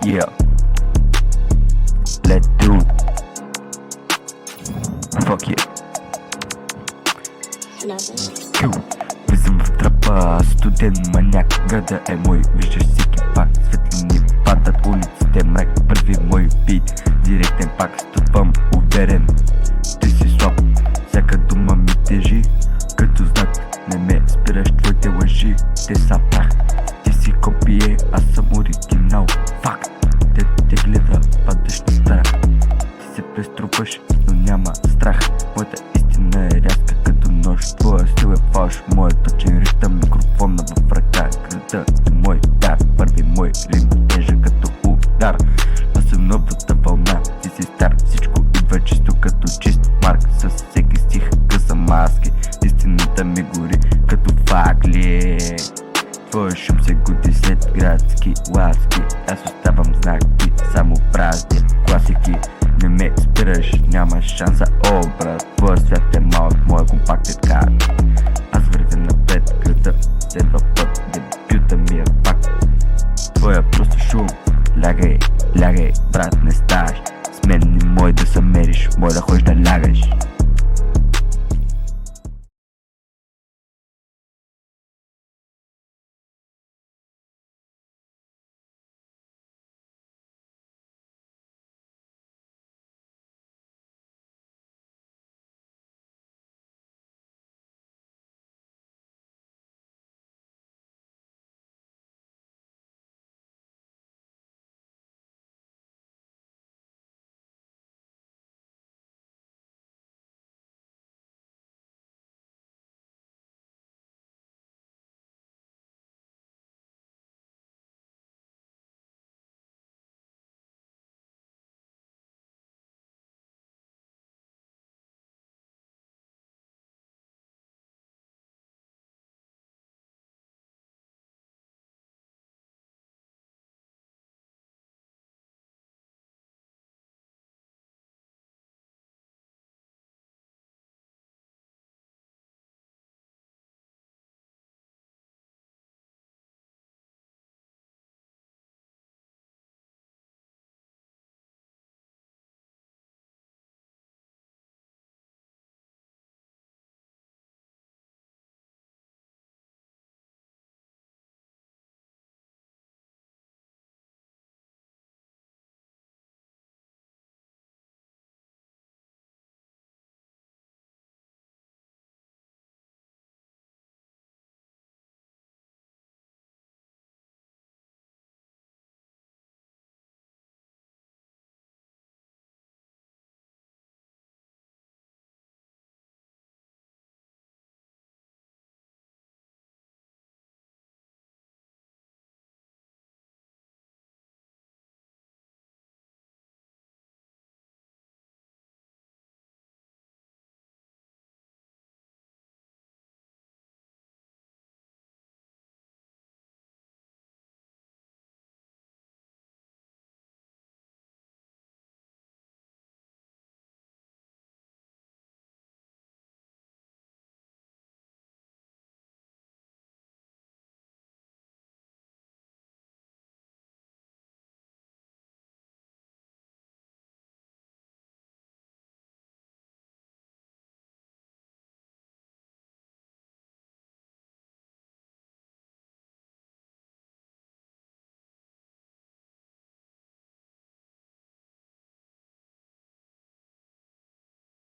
Yeah, let's do. Fuck yeah. Кю, влизам в трапа, студен маняк. Града е мой, виждаш всеки факт. Светлини падат, улиците мрак. Първи мой бит, директен пак. Стъпвам уверен, ти си слаб. Всяка дума ми тежи, като знак. Не ме спираш, твоите лъжи, те са прах. Ти си копие, аз съм оригинал. Факт, те гледа, падаш на страх. Ти се преструпаш, но няма страх. Моята истина е рязка като нож. Твоя стил е фалш, моят точен ритъм. Микрофона в ръка, града е мой дар. Първи мой рим, тежък като удар. Аз съм новата вълна, ти си стар. Всичко идва чисто като чист марк. С всеки стих къса маски. Истината ми гори като факли. Твой шум се гуди след градски ласки. Аз оставам знаки, само празни класики. Не ме спираш, няма шанс за образ. Твоя свят е малък, моя компактен карт. Аз вървя напред, града следва път. Дебюта ми е факт. Твоя просто шум, лягай, лягай, брат, не ставаш. С мен не мой да се мериш, мой да ходиш да лягаш.